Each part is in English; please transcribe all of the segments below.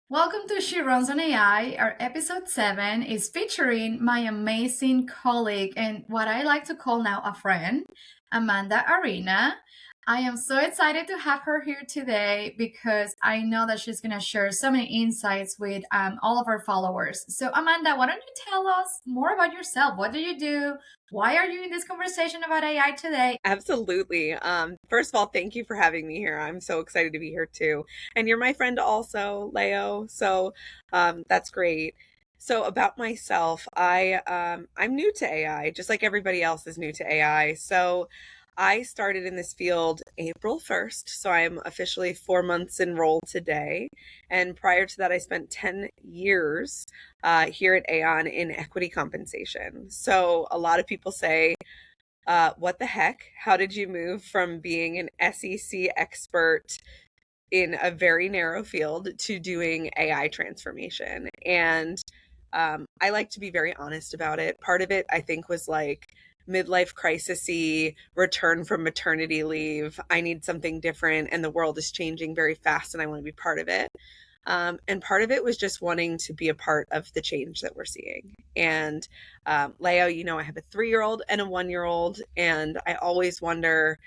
Welcome to She Runs on AI. Our episode 7 is featuring my amazing colleague and what I like to call now a friend, Amanda Arena. I am so excited to have her here today because I know that she's going to share so many insights with all of our followers. So, Amanda, why don't you tell us more about yourself? What do you do? Why are you in this conversation about AI today? Absolutely. First of all, thank you for having me here. I'm so excited to be here too. And you're my friend also, Leo. So that's great. So about myself, I'm new to AI, just like everybody else is new to AI. So I started in this field April 1st. So I'm officially 4 months enrolled today. And prior to that, I spent 10 years here at Aon in equity compensation. So a lot of people say, what the heck? How did you move from being an SEC expert in a very narrow field to doing AI transformation? And I like to be very honest about it. Part of it, I think, was like midlife crisisy, return from maternity leave. I need something different, and the world is changing very fast, and I want to be part of it. And part of it was just wanting to be a part of the change that we're seeing. And Leo, I have a 3-year-old and a 1-year-old, and I always wonder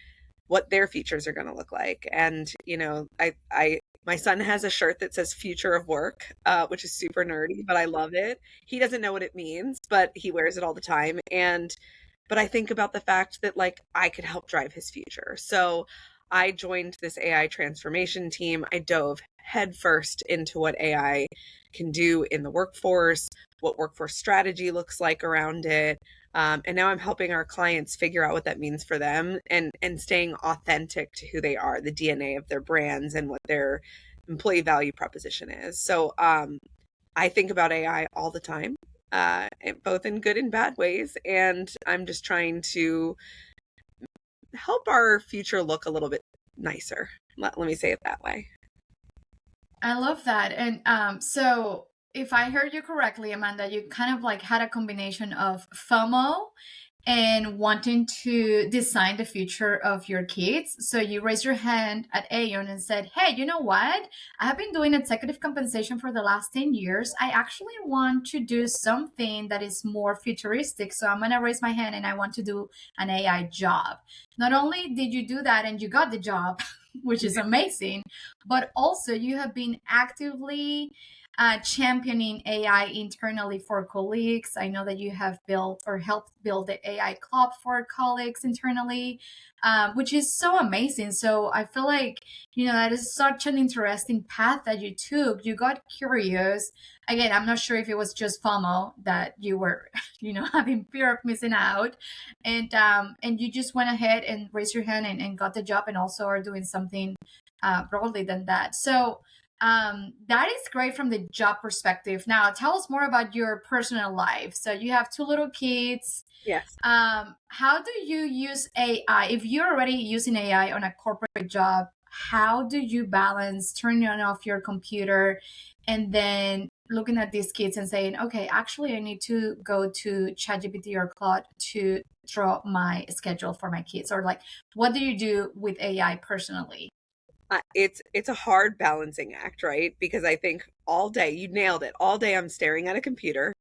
what their futures are going to look like. And my son has a shirt that says "Future of Work," which is super nerdy, but I love it. He doesn't know what it means, but he wears it all the time. But I think about the fact that like I could help drive his future. So I joined this AI transformation team. I dove headfirst into what AI can do in the workforce, what workforce strategy looks like around it. And now I'm helping our clients figure out what that means for them and staying authentic to who they are, the DNA of their brands and what their employee value proposition is. So I think about AI all the time, both in good and bad ways. And I'm just trying to help our future look a little bit nicer. Let me say it that way. I love that. And so if I heard you correctly, Amanda, you kind of like had a combination of FOMO and wanting to design the future of your kids. So you raised your hand at Aon and said, "Hey, you know what? I have been doing executive compensation for the last 10 years. I actually want to do something that is more futuristic. So I'm going to raise my hand and I want to do an AI job." Not only did you do that and you got the job, which is amazing, but also you have been actively championing AI internally for colleagues. I know that you have built or helped build the AI club for colleagues internally, which is so amazing. So I feel like, that is such an interesting path that you took. You got curious. Again, I'm not sure if it was just FOMO that you were, having fear of missing out. And you just went ahead and raised your hand and got the job and also are doing something broadly than that. So that is great from the job perspective. Now, tell us more about your personal life. So you have two little kids. Yes. How do you use AI? If you're already using AI on a corporate job, how do you balance turning on off your computer and then looking at these kids and saying, okay, actually, I need to go to ChatGPT or Claude to draw my schedule for my kids? Or like, what do you do with AI personally? It's a hard balancing act, right? Because I think all day, you nailed it. All day I'm staring at a computer.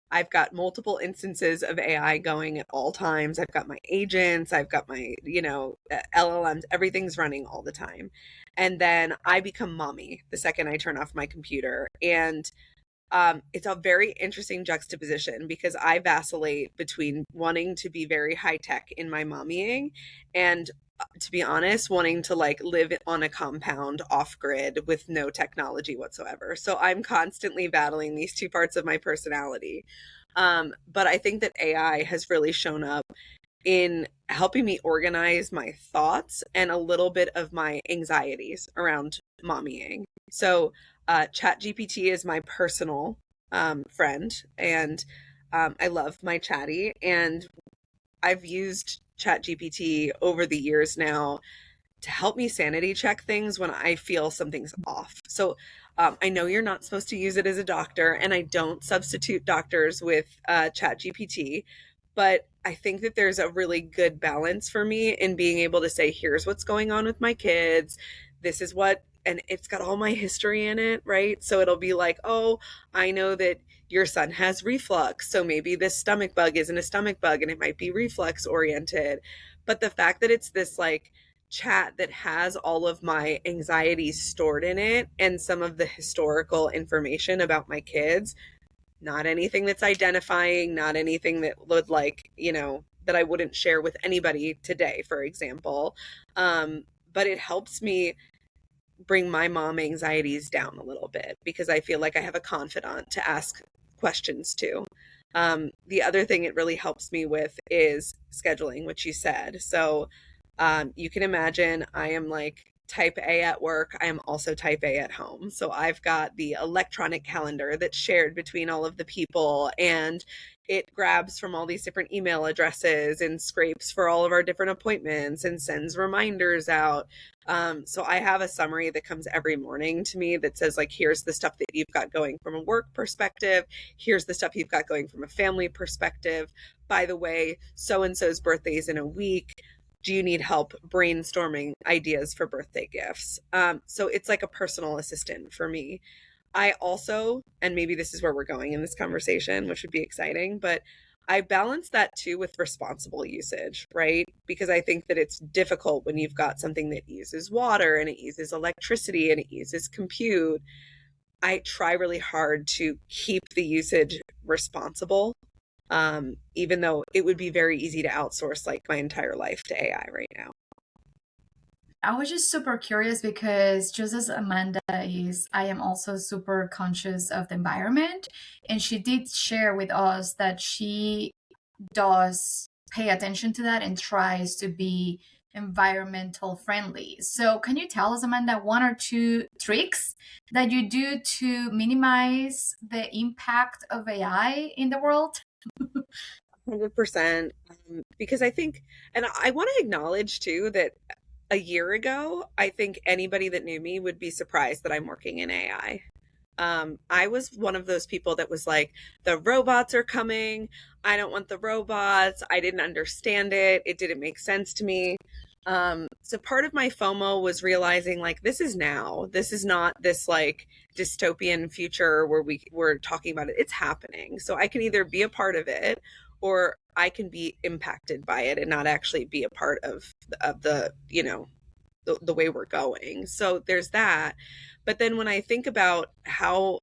I've got multiple instances of AI going at all times. I've got my agents, I've got my, LLMs, everything's running all the time. And then I become mommy the second I turn off my computer. And it's a very interesting juxtaposition because I vacillate between wanting to be very high tech in my mommying and to be honest, wanting to like live on a compound off grid with no technology whatsoever. So I'm constantly battling these two parts of my personality. But I think that AI has really shown up in helping me organize my thoughts and a little bit of my anxieties around mommying. So, ChatGPT is my personal friend, and I love my chatty. And I've used ChatGPT over the years now to help me sanity check things when I feel something's off. So I know you're not supposed to use it as a doctor, and I don't substitute doctors with ChatGPT, but I think that there's a really good balance for me in being able to say, here's what's going on with my kids. This is what and it's got all my history in it, right? So it'll be like, oh, I know that your son has reflux, so maybe this stomach bug isn't a stomach bug and it might be reflux oriented. But the fact that it's this like chat that has all of my anxieties stored in it and some of the historical information about my kids, not anything that's identifying, not anything that would like, that I wouldn't share with anybody today, for example. But it helps me bring my mom anxieties down a little bit because I feel like I have a confidant to ask questions to. The other thing it really helps me with is scheduling, which you said. So you can imagine I am like type A at work. I am also type A at home. So I've got the electronic calendar that's shared between all of the people, and it grabs from all these different email addresses and scrapes for all of our different appointments and sends reminders out. So I have a summary that comes every morning to me that says, like, here's the stuff that you've got going from a work perspective. Here's the stuff you've got going from a family perspective. By the way, so and so's birthday is in a week. Do you need help brainstorming ideas for birthday gifts? So it's like a personal assistant for me. I also, and maybe this is where we're going in this conversation, which would be exciting, but I balance that too with responsible usage, right? Because I think that it's difficult when you've got something that uses water and it uses electricity and it uses compute. I try really hard to keep the usage responsible, even though it would be very easy to outsource like my entire life to AI right now. I was just super curious because just as Amanda is, I am also super conscious of the environment. And she did share with us that she does pay attention to that and tries to be environmental friendly. So, can you tell us, Amanda, one or two tricks that you do to minimize the impact of AI in the world? 100%. Because I think, and I want to acknowledge too that a year ago, I think anybody that knew me would be surprised that I'm working in AI. I was one of those people that was like, the robots are coming. I don't want the robots. I didn't understand it. It didn't make sense to me. So part of my FOMO was realizing like, this is now. This is not this like dystopian future where we're talking about it. It's happening. So I can either be a part of it or I can be impacted by it and not actually be a part of the, the way we're going. So there's that. But then when I think about how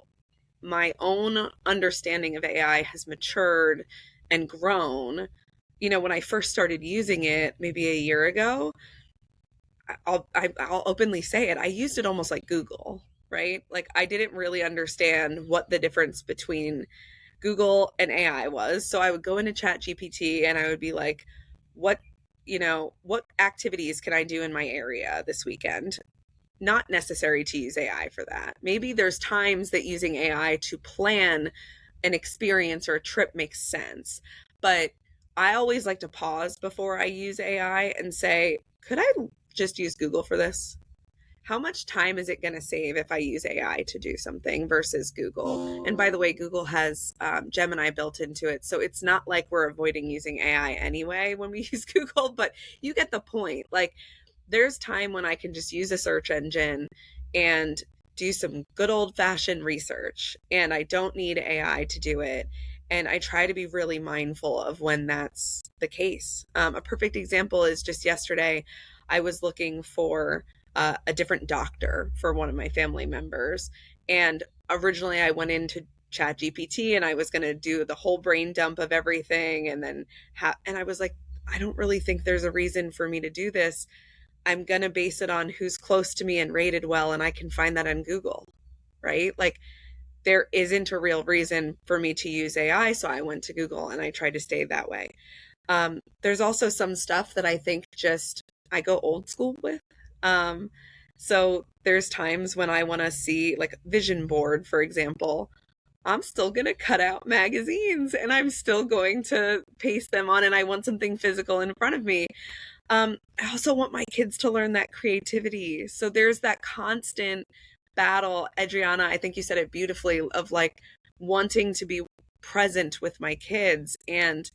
my own understanding of AI has matured and grown, when I first started using it maybe a year ago, I'll openly say it. I used it almost like Google, right? Like I didn't really understand what the difference between Google and AI was. So I would go into ChatGPT and I would be like, what, what activities can I do in my area this weekend? Not necessary to use AI for that. Maybe there's times that using AI to plan an experience or a trip makes sense. But I always like to pause before I use AI and say, could I just use Google for this? How much time is it going to save if I use AI to do something versus Google? And by the way, Google has Gemini built into it. So it's not like we're avoiding using AI anyway when we use Google, but you get the point. Like there's time when I can just use a search engine and do some good old fashioned research, and I don't need AI to do it. And I try to be really mindful of when that's the case. A perfect example is just yesterday, I was looking for a different doctor for one of my family members. And originally I went into ChatGPT and I was going to do the whole brain dump of everything. And then, and I was like, I don't really think there's a reason for me to do this. I'm going to base it on who's close to me and rated well, and I can find that on Google, right? Like there isn't a real reason for me to use AI, so I went to Google and I tried to stay that way. There's also some stuff that I think just I go old school with. So there's times when I want to see like vision board, for example. I'm still going to cut out magazines and I'm still going to paste them on, and I want something physical in front of me. I also want my kids to learn that creativity. So there's that constant battle. Adriana, I think you said it beautifully, of like wanting to be present with my kids. And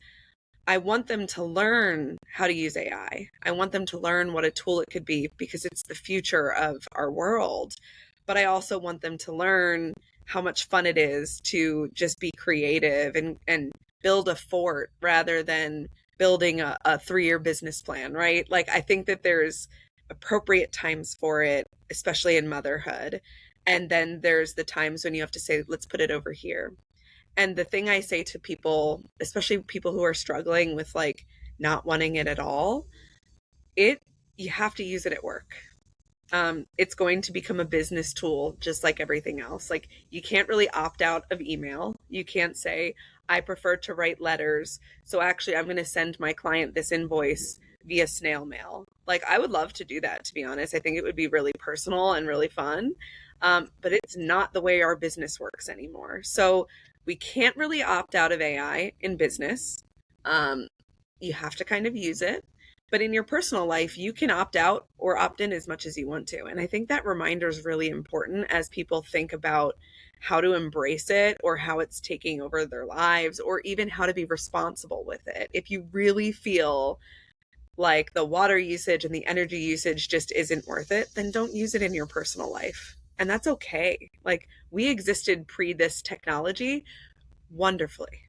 I want them to learn how to use AI. I want them to learn what a tool it could be because it's the future of our world. But I also want them to learn how much fun it is to just be creative and build a fort rather than building a 3-year business plan, right? Like, I think that there's appropriate times for it, especially in motherhood. And then there's the times when you have to say, let's put it over here. And the thing I say to people, especially people who are struggling with like not wanting it at all, it you have to use it at work. It's going to become a business tool just like everything else. Like, you can't really opt out of email. You can't say, I prefer to write letters. So actually, I'm going to send my client this invoice via snail mail. Like, I would love to do that, to be honest. I think it would be really personal and really fun. But it's not the way our business works anymore. So we can't really opt out of AI in business. Um, you have to kind of use it. But in your personal life, you can opt out or opt in as much as you want to. And I think that reminder is really important as people think about how to embrace it or how it's taking over their lives or even how to be responsible with it. If you really feel like the water usage and the energy usage just isn't worth it, then don't use it in your personal life. And that's okay. Like, we existed pre this technology wonderfully.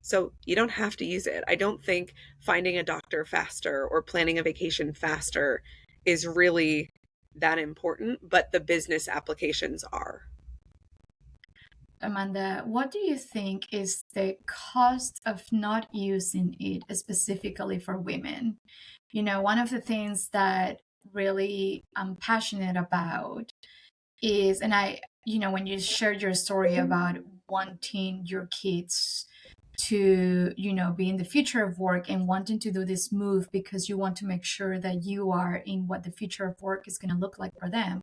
So you don't have to use it. I don't think finding a doctor faster or planning a vacation faster is really that important, but the business applications are. Amanda, what do you think is the cost of not using it specifically for women? One of the things that really I'm passionate about is, and when you shared your story about wanting your kids to be in the future of work and wanting to do this move because you want to make sure that you are in what the future of work is going to look like for them.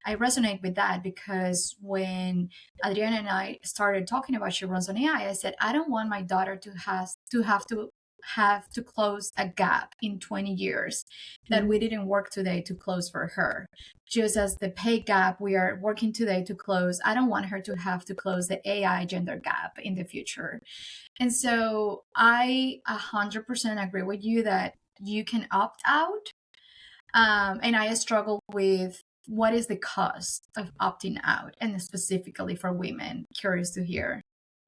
I resonate with that because when Adriana and I started talking about She Runs on AI, I said I don't want my daughter to have to close a gap in 20 years that we didn't work today to close for her. Just as the pay gap we are working today to close, I don't want her to have to close the AI gender gap in the future. And so I 100% agree with you that you can opt out. And I struggle with what is the cost of opting out, and specifically for women. Curious to hear.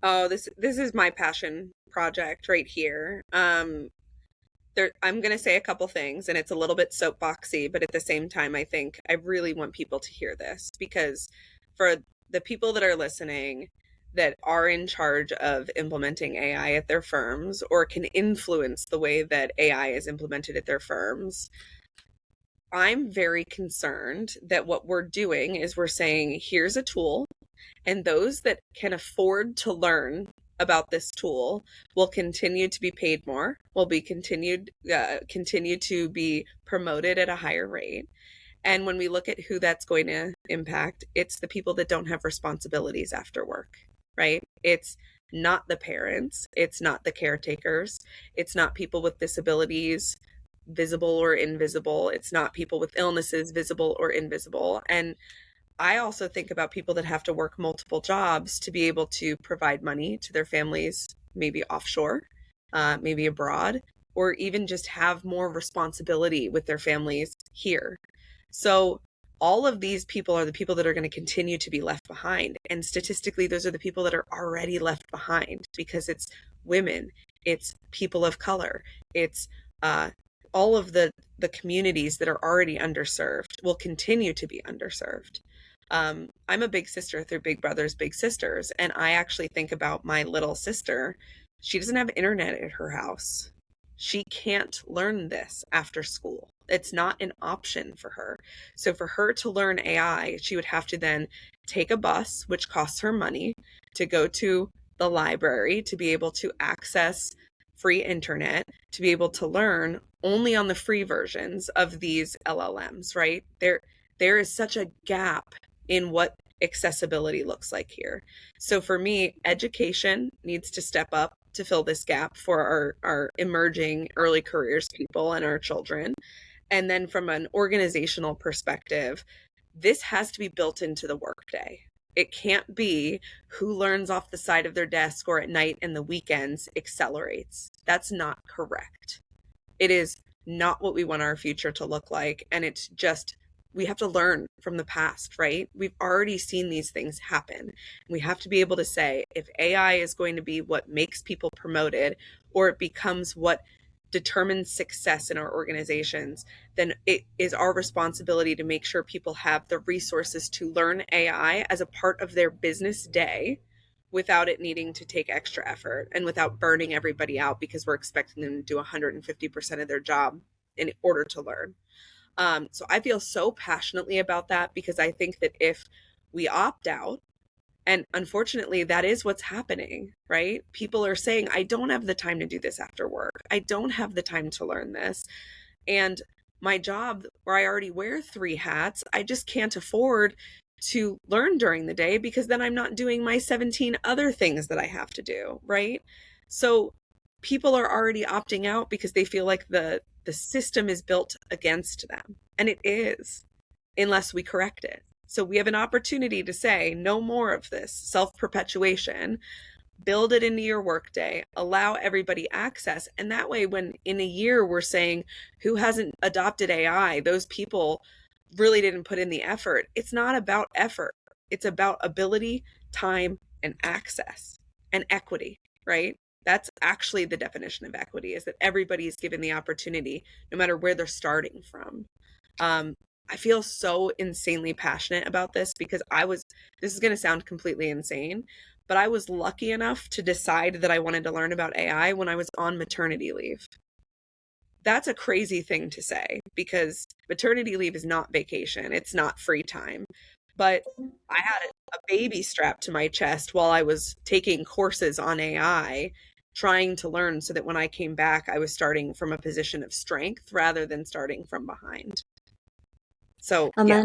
Oh, this is my passion project right here. I'm going to say a couple things, and it's a little bit soapboxy, but at the same time, I think I really want people to hear this because for the people that are listening that are in charge of implementing AI at their firms or can influence the way that AI is implemented at their firms, I'm very concerned that what we're doing is we're saying, here's a tool, and those that can afford to learn about this tool will continue to be paid more, will be continue to be promoted at a higher rate. And when we look at who that's going to impact, it's the people that don't have responsibilities after work, right? It's not the parents, it's not the caretakers, it's not people with disabilities, visible or invisible, it's not people with illnesses, visible or invisible. And I also think about people that have to work multiple jobs to be able to provide money to their families, maybe offshore, maybe abroad, or even just have more responsibility with their families here. So all of these people are the people that are going to continue to be left behind. And statistically, those are the people that are already left behind because it's women, it's people of color, it's all of the communities that are already underserved will continue to be underserved. I'm a big sister through Big Brothers Big Sisters, and I actually think about my little sister. She doesn't have internet at her house. She can't learn this after school. It's not an option for her. So for her to learn AI, she would have to then take a bus, which costs her money, to go to the library to be able to access free internet, to be able to learn only on the free versions of these LLMs, right? There is such a gap in what accessibility looks like here. So for me, education needs to step up to fill this gap for our emerging early careers people and our children. And then from an organizational perspective, this has to be built into the workday. It can't be who learns off the side of their desk or at night and the weekends accelerates. That's not correct. It is not what we want our future to look like. And it's just, we have to learn from the past, right? We've already seen these things happen. We have to be able to say if AI is going to be what makes people promoted or it becomes what determines success in our organizations, then it is our responsibility to make sure people have the resources to learn AI as a part of their business day without it needing to take extra effort and without burning everybody out because we're expecting them to do 150% of their job in order to learn. So I feel so passionately about that because I think that if we opt out, and unfortunately, that is what's happening, right? People are saying, I don't have the time to do this after work. I don't have the time to learn this. And my job, where I already wear 3 hats, I just can't afford to learn during the day because then I'm not doing my 17 other things that I have to do, right? So people are already opting out because they feel like the system is built against them. And it is, unless we correct it. So we have an opportunity to say no more of this self-perpetuation. Build it into your workday, allow everybody access. And that way, when in a year we're saying who hasn't adopted AI, those people really didn't put in the effort. It's not about effort. It's about ability, time, and access and equity, right? That's actually the definition of equity, is that everybody is given the opportunity, no matter where they're starting from. Um, I feel so insanely passionate about this because this is going to sound completely insane, but I was lucky enough to decide that I wanted to learn about AI when I was on maternity leave. That's a crazy thing to say because maternity leave is not vacation, it's not free time. But I had a baby strapped to my chest while I was taking courses on AI, trying to learn so that when I came back, I was starting from a position of strength rather than starting from behind. So, yes.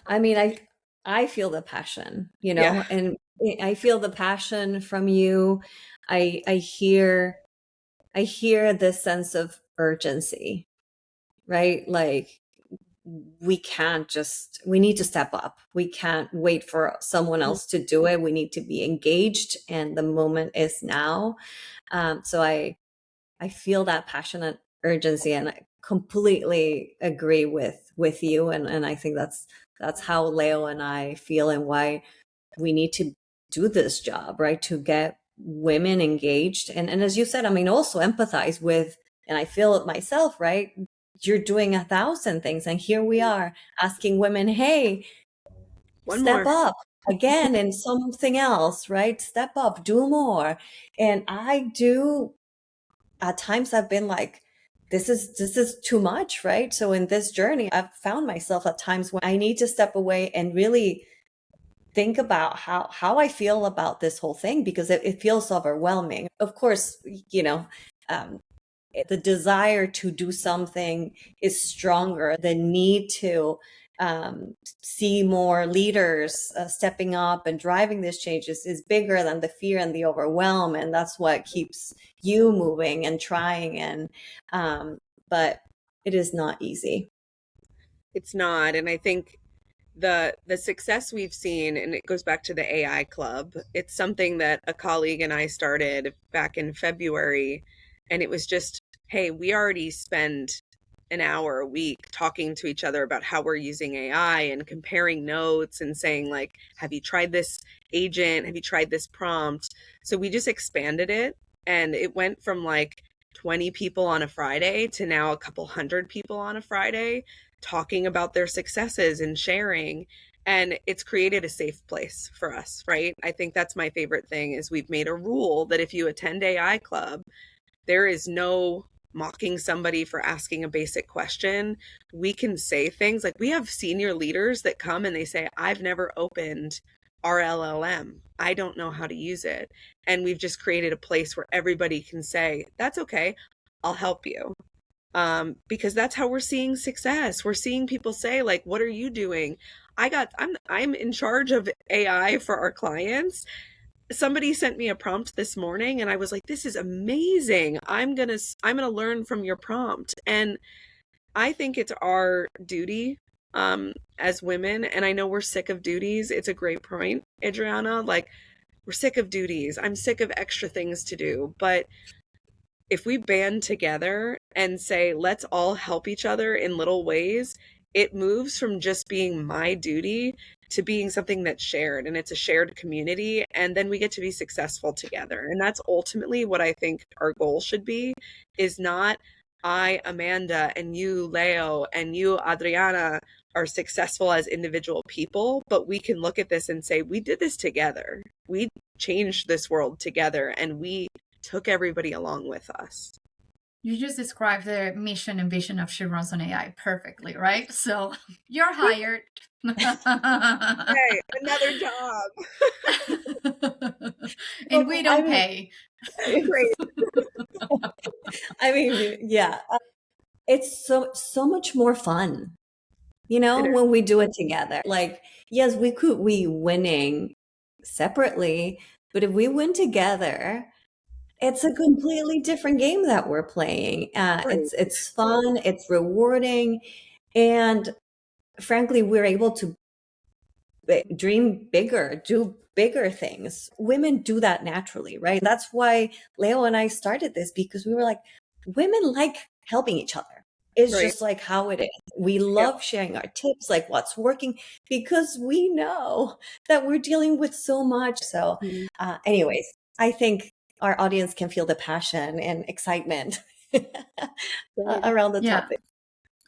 Amanda, I feel the passion, Yeah. and I feel the passion from you. I hear this sense of urgency, right? Like we need to step up. We can't wait for someone else to do it. We need to be engaged, and the moment is now. So I feel that passionate urgency, and I completely agree with you. And I think that's how Leo and I feel, and why we need to do this job, right? To get women engaged. And as you said, I mean, also empathize with, and I feel it myself, right? You're doing 1,000 things, and here we are asking women, hey, One step more. up again in something else, right? Step up, do more. And I do, at times I've been like, this is too much, right? So in this journey, I've found myself at times when I need to step away and really think about how I feel about this whole thing, because it feels overwhelming. Of course, um, the desire to do something is stronger. The need to see more leaders stepping up and driving these changes is bigger than the fear and the overwhelm, and that's what keeps you moving and trying. And but it is not easy. It's not. And I think the success we've seen, and it goes back to the AI club, it's something that a colleague and I started back in February. And it was just, hey, we already spend an hour a week talking to each other about how we're using AI and comparing notes and saying, like, have you tried this agent? Have you tried this prompt? So we just expanded it, and it went from like 20 people on a Friday to now a couple hundred people on a Friday talking about their successes and sharing. And it's created a safe place for us, right? I think that's my favorite thing, is we've made a rule that if you attend AI club, there is no mocking somebody for asking a basic question. We can say things like, we have senior leaders that come and they say, I've never opened our LLM. I don't know how to use it. And we've just created a place where everybody can say, that's okay, I'll help you. Because that's how we're seeing success. We're seeing people say, like, what are you doing? I'm in charge of AI for our clients. Somebody sent me a prompt this morning and I was like, this is amazing. I'm going to learn from your prompt. And I think it's our duty as women. And I know we're sick of duties. It's a great point, Adriana. Like, we're sick of duties. I'm sick of extra things to do. But if we band together and say, let's all help each other in little ways, it moves from just being my duty to being something that's shared, and it's a shared community. And then we get to be successful together. And that's ultimately what I think our goal should be, is not I, Amanda, and you, Leo, and you, Adriana, are successful as individual people, but we can look at this and say, we did this together. We changed this world together, and we took everybody along with us. You just described the mission and vision of SheRunsOnAI perfectly, right? So you're hired. Hey, another job. And we don't pay. Great. I mean, yeah, it's so much more fun, when we do it together. Like, yes, we winning separately, but if we win together, it's a completely different game that we're playing. It's fun, it's rewarding, and frankly, we're able to dream bigger, do bigger things. Women do that naturally, right? That's why Leo and I started this, because we were like, women like helping each other. It's Right. just like how it is. We love sharing our tips, like what's working, because we know that we're dealing with so much. So, anyways, I think our audience can feel the passion and excitement around the topic.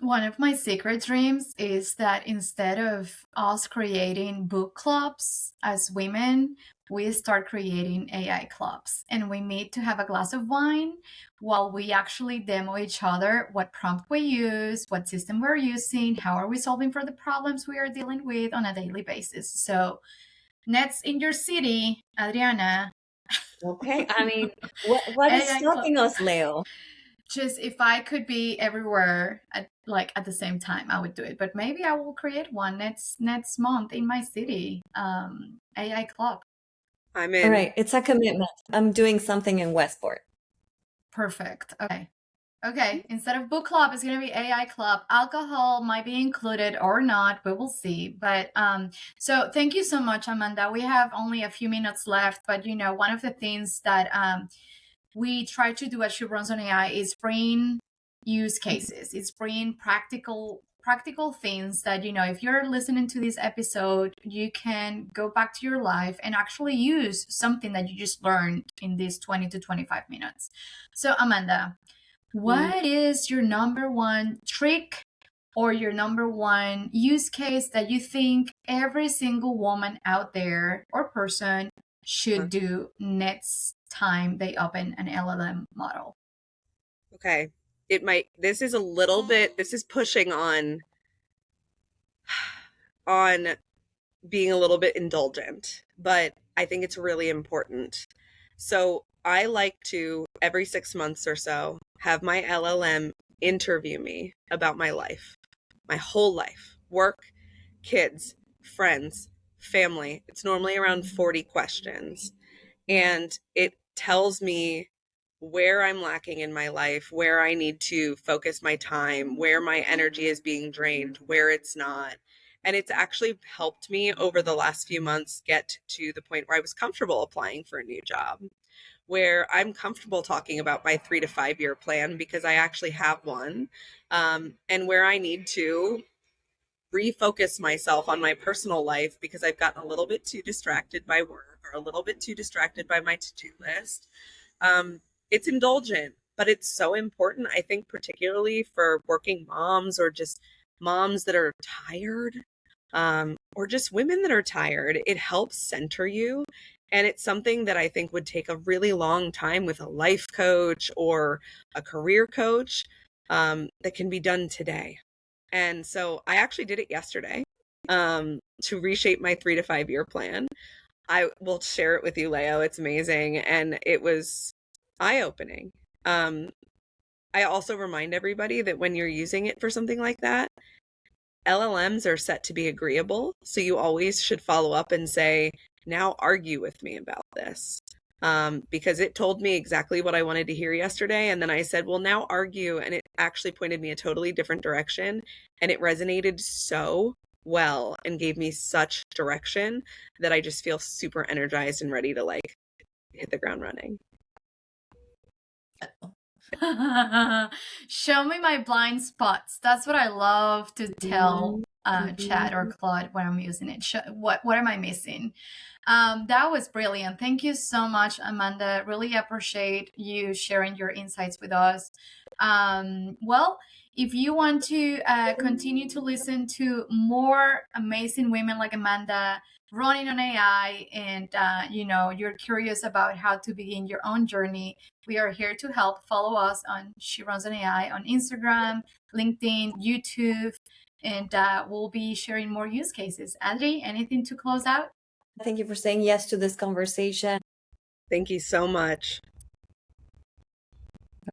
One of my secret dreams is that instead of us creating book clubs as women, we start creating AI clubs, and we meet to have a glass of wine while we actually demo each other what prompt we use, what system we're using, how are we solving for the problems we are dealing with on a daily basis. So, next in your city, Adriana. Okay. I mean, what is stopping us, Leo? Just if I could be everywhere at the same time, I would do it. But maybe I will create one next month in my city. AI club. I'm in. All right, it's a commitment. I'm doing something in Westport. Perfect. Okay. Instead of book club, it's gonna be AI club. Alcohol might be included or not. We will see. But so thank you so much, Amanda. We have only a few minutes left, but one of the things that we try to do at SheRunsOnAI is bring use cases. It's bring practical things that, if you're listening to this episode, you can go back to your life and actually use something that you just learned in these 20 to 25 minutes. So, Amanda, what is your number one trick or your number one use case that you think every single woman out there or person should do next time they open an LLM model? Okay. This is a little bit, this is pushing on being a little bit indulgent, but I think it's really important. So I like to, every 6 months or so, have my LLM interview me about my life, my whole life, work, kids, friends, family. It's normally around 40 questions. And it tells me where I'm lacking in my life, where I need to focus my time, where my energy is being drained, where it's not. And it's actually helped me over the last few months get to the point where I was comfortable applying for a new job, where I'm comfortable talking about my 3 to 5 year plan because I actually have one, and where I need to refocus myself on my personal life because I've gotten a little bit too distracted by work or a little bit too distracted by my to-do list. It's indulgent, but it's so important, I think, particularly for working moms or just moms that are tired, or just women that are tired. It helps center you. And it's something that I think would take a really long time with a life coach or a career coach, that can be done today. And so I actually did it yesterday, to reshape my 3 to 5 year plan. I will share it with you, Leo. It's amazing. And it was eye-opening. I also remind everybody that when you're using it for something like that, LLMs are set to be agreeable. So you always should follow up and say, now argue with me about this. because it told me exactly what I wanted to hear yesterday. And then I said, well, now argue. And it actually pointed me a totally different direction. And it resonated so well and gave me such direction that I just feel super energized and ready to like hit the ground running. Show me my blind spots. That's what I love to tell Chat or Claude when I'm using it. What am I missing? That was brilliant. Thank you so much, Amanda. Really appreciate you sharing your insights with us. Well, if you want to continue to listen to more amazing women like Amanda running on AI, and you're curious about how to begin your own journey, we are here to help. Follow us on She Runs on AI on Instagram, LinkedIn, YouTube, and we'll be sharing more use cases. Adri, anything to close out? Thank you for saying yes to this conversation. Thank you so much.